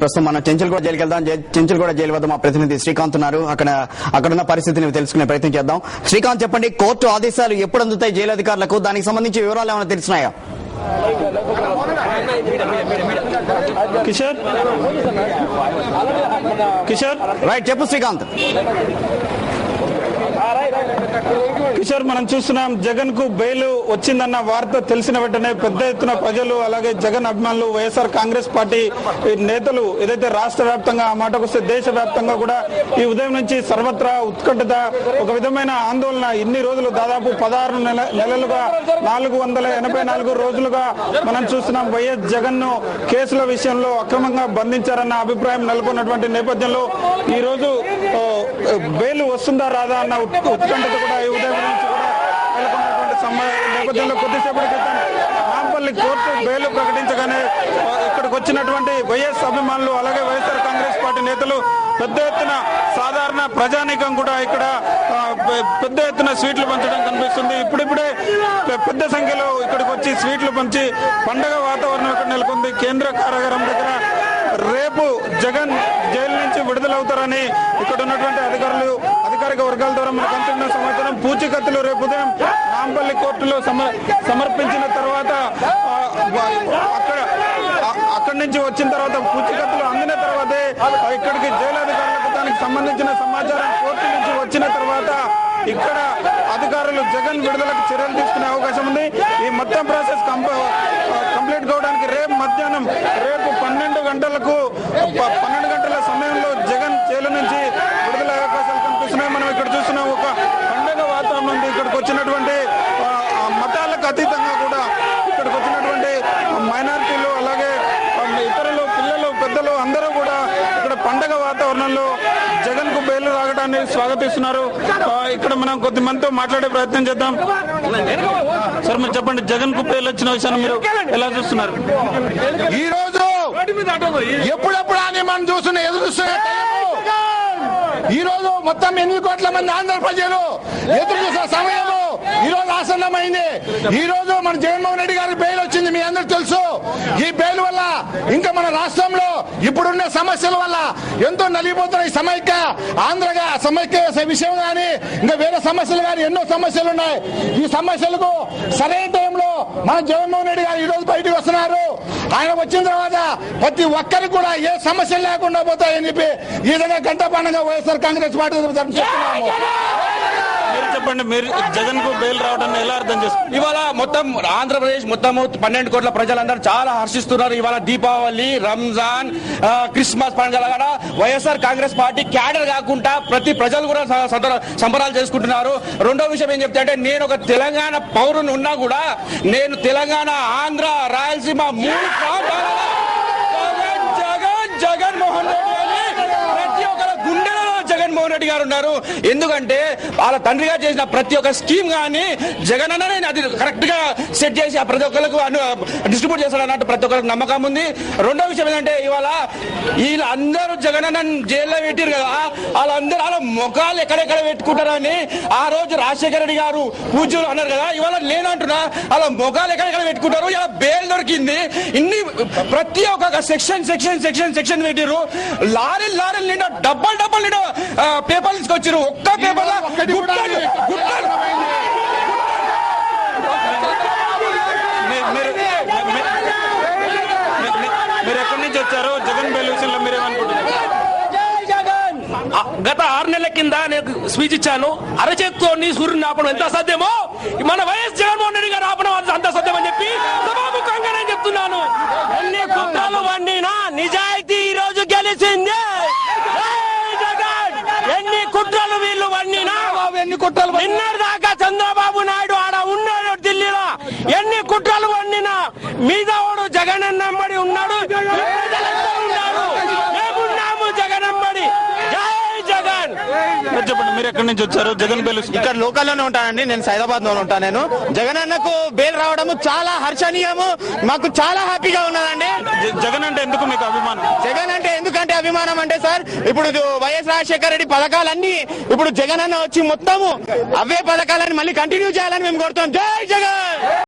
ప్రస్తుతం మనం చెంచల్గూడ జైలుకి వెళ్దాం. చెంచల్గూడ జైలు వద్ద మా ప్రతినిధి శ్రీకాంత్ ఉన్నారు. అక్కడున్న పరిస్థితిని తెలుసుకునే ప్రయత్నం చేద్దాం. శ్రీకాంత్, చెప్పండి, కోర్టు ఆదేశాలు ఎప్పుడు అందుతాయి జైలు అధికారులకు? దానికి సంబంధించి వివరాలు ఏమైనా తెలిసినాయా? కిషోర్ రైట్, చెప్పు శ్రీకాంత్. కిషోర్, మనం చూస్తున్నాం జగన్ కు బెయిల్ వచ్చిందన్న వార్త తెలిసిన వెంటనే పెద్ద ఎత్తున ప్రజలు, అలాగే జగన్ అభిమానులు, వైఎస్ఆర్ కాంగ్రెస్ పార్టీ నేతలు ఏదైతే రాష్ట్ర వ్యాప్తంగా, ఆ మాటకు వస్తే దేశ వ్యాప్తంగా కూడా ఈ ఉదయం నుంచి సర్వత్రా ఉత్కంఠత, ఒక విధమైన ఆందోళన. ఇన్ని రోజులు, దాదాపు 16 నెలలుగా 484 రోజులుగా మనం చూస్తున్నాం వైఎస్ జగన్ ను కేసుల విషయంలో అక్రమంగా బంధించారన్న అభిప్రాయం నెలకొన్నటువంటి నేపథ్యంలో ఈ రోజు బెయిల్ వస్తుందా రాదా అన్న ఉత్కంఠత కూడా ఈ ఉదయం నుంచి కూడా నెలకొన్నటువంటి నేపథ్యంలో కొద్దిసేపటి క్రితం నాంపల్లి కోర్టు బెయిల్ ప్రకటించగానే ఇక్కడికి వచ్చినటువంటి వైఎస్ అభిమానులు, అలాగే వైఎస్ఆర్ కాంగ్రెస్ పార్టీ నేతలు, పెద్ద ఎత్తున సాధారణ ప్రజానీకం కూడా ఇక్కడ పెద్ద ఎత్తున స్వీట్లు పంచడం కనిపిస్తుంది. ఇప్పుడిప్పుడే పెద్ద సంఖ్యలో ఇక్కడికి వచ్చి స్వీట్లు పంచి పండగ వాతావరణం ఇక్కడ నెలకొంది. కేంద్ర కారాగారం దగ్గర రేపు జగన్ జైలు నుంచి విడుదలవుతారని ఇక్కడ ఉన్నటువంటి అధికారిక వర్గాల ద్వారా మనకు అందుతున్న సమాచారం. పూచికత్తులు రేపు ఉదయం నాంపల్లి కోర్టులో సమర్పించిన తర్వాత అక్కడి నుంచి వచ్చిన తర్వాత పూచికత్తులు అందిన తర్వాతే ఇక్కడికి జైలు అధికారులకు దానికి సంబంధించిన సమాచారం కోర్టు నుంచి వచ్చిన తర్వాత ఇక్కడ అధికారులు జగన్ విడుదలకు చర్యలు తీసుకునే అవకాశం ఉంది. ఈ మొత్తం ప్రాసెస్ కంప్లీట్ కావడానికి రేపు మధ్యాహ్నం, రేపు 12 గంటల సమయంలో జగన్ జైలు నుంచి విడుదల అవకాశాలు కనిపిస్తున్నాయి. మనం ఇక్కడ చూస్తున్నాం, ఒక పండుగ వాతావరణం ఉంది. ఇక్కడికి వచ్చినటువంటి మతాలకు అతీతంగా కూడా ఇక్కడికి వచ్చినటువంటి మైనారిటీలు, అలాగే ఇతరులు, పిల్లలు, పెద్దలు అందరూ కూడా ఇక్కడ పండగ వాతావరణంలో జగన్ కు బెయిల్ రావడాన్ని స్వాగతిస్తున్నారు. ఇక్కడ మనం కొద్దిమందితో మాట్లాడే ప్రయత్నం చేద్దాం. సార్, మీరు చెప్పండి, జగన్ కు బెయిల్ వచ్చిన విషయాన్ని మీరు ఎలా చూస్తున్నారు? ఈ రోజు ఎప్పుడెప్పుడు అని మనం చూస్తున్న ఎదురు చూస్తున్న ఈ రోజు మొత్తం 8 కోట్ల మంది ఆంధ్ర ప్రజలు ఎదురు చూసిన సమయము ఈ రోజు ఆసన్నమైంది. ఈ రోజు మన జగన్మోహన్ రెడ్డి గారి బెయిల్ వచ్చింది, మీ అందరికి తెలుసు. ఈ బెయిల్ వల్ల ఇంకా మన రాష్ట్రంలో ఇప్పుడున్న సమస్యల వల్ల ఎంతో నలిగిపోతున్న ఈ ఆంధ్రగా సమైక్య విషయం కానీ, ఇంకా వేరే సమస్యలు కానీ ఎన్నో సమస్యలు ఉన్నాయి. ఈ సమస్యలకు సరైన టైంలో మన జగన్మోహన్ రెడ్డి గారు ఈ రోజు బయటకు వస్తున్నారు. ఆయన వచ్చిన తర్వాత ప్రతి ఒక్కరికి కూడా ఏ సమస్యలు లేకుండా పోతాయని చెప్పి ఈ విధంగా గంటపాండంగా వైఎస్ఆర్ కాంగ్రెస్ పార్టీ చెప్తున్నాము. చెప్పండి, మీరు జగన్ కు బెయిల్ రావడాన్ని ఎలా అర్థం చేస్తారు? ఇవాళ మొత్తం ఆంధ్రప్రదేశ్ మొత్తం 12 కోట్ల ప్రజలందరూ చాలా హర్షిస్తున్నారు. ఇవాళ దీపావళి, రంజాన్, క్రిస్మస్ పండుగల కూడా వైఎస్ఆర్ కాంగ్రెస్ పార్టీ క్యాడర్ కాకుండా ప్రతి ప్రజలు కూడా సంబరాలు చేసుకుంటున్నారు. రెండో విషయం ఏం చెప్తే అంటే, నేను ఒక తెలంగాణ పౌరుని ఉన్నా కూడా నేను తెలంగాణ, ఆంధ్ర, రాయలసీమ 3 ప్రాంతాలలో జగన్మోహన్ రెడ్డి ప్రతి ఒక్కరు గుండెలలో జగన్మోహన్ రెడ్డి గారు ఉన్నారు. ఎందుకంటే వాళ్ళ తండ్రి గారు చేసిన ప్రతి ఒక్క స్కీమ్ కానీ జగన్ అన్న అది కరెక్ట్ గా సెట్ చేసి ప్రతి ఒక్కరికి డిస్ట్రిబ్యూట్ చేస్తాడు అన్నట్టు ప్రతి ఒక్కరికి నమ్మకం ఉంది. రెండో విషయం ఏంటంటే, ఇవాళ వీళ్ళందరూ జగన్ అన్న జైల్లో పెట్టారు కదా, వాళ్ళందరూ వాళ్ళ ముఖాలు ఎక్కడెక్కడ పెట్టుకుంటారని ఆ రోజు రాజశేఖర రెడ్డి గారు పూజలు అన్నారు కదా, ఇవాళ నేనంటున్నా వాళ్ళ ముఖాలు ఎక్కడెక్కడ పెట్టుకుంటారు. ఇలా బెయిల్ దొరికింది. ఇన్ని ప్రతి ఒక్క సెక్షన్ పెట్టారు. లారీలు నిండా డబ్బల్ నిండా పేపర్లు తీసుకొచ్చారు. ఒక్క పేపర్ మీరు ఎక్కడి నుంచి వచ్చారు? జగన్ బెయిల్ విషయంలో మీరేమనుకుంటున్నారు? గత 6 నెలల కింద నేను స్పీచ్ ఇచ్చాను. అరచేత్తో సూర్యుని ఆపడం ఎంత సాధ్యమో మన వైఎస్ జగన్మోహన్ రెడ్డి గారు ఆపడం అంత సాధ్యమని చెప్పి సభాముఖంగా నేను చెప్తున్నాను. ఎన్ని కుట్రలు వండినా నిజాయితీ ఈ రోజు గెలిచిందే. ఎన్ని కుట్రలు వీళ్ళు వండినా, నిన్నటి దాకా చంద్రబాబు నాయుడు ఆడ ఉన్నాడు ఢిల్లీలో. ఎన్ని కుట్రలు వండినా మీద వాడు జగన్ అన్నమ్మడి ఉన్నాడు, మేమున్నాము జగన్ అమ్మడి. జై జగన్. చెప్పండి, మీరు ఎక్కడి నుంచి వచ్చారు? జగన్ బెయిల్ ఇక్కడ లోకల్లోనే ఉంటానండి, నేను సైదాబాద్ లో ఉంటాను. నేను జగన్ అన్నకు బెయిల్ రావడం చాలా హర్షణీయము, మాకు చాలా హ్యాపీగా ఉన్నదండి. జగన్ అంటే ఎందుకు మీకు అభిమానం? జగన్ అంటే ఎందుకంటే అభిమానం అంటే, సార్, ఇప్పుడు వైఎస్ రాజశేఖర రెడ్డి పథకాలన్నీ ఇప్పుడు జగన్ అన్న వచ్చి మొత్తము అవే పథకాలని మళ్ళీ కంటిన్యూ చేయాలని మేము కోరుతాం. జై జగన్.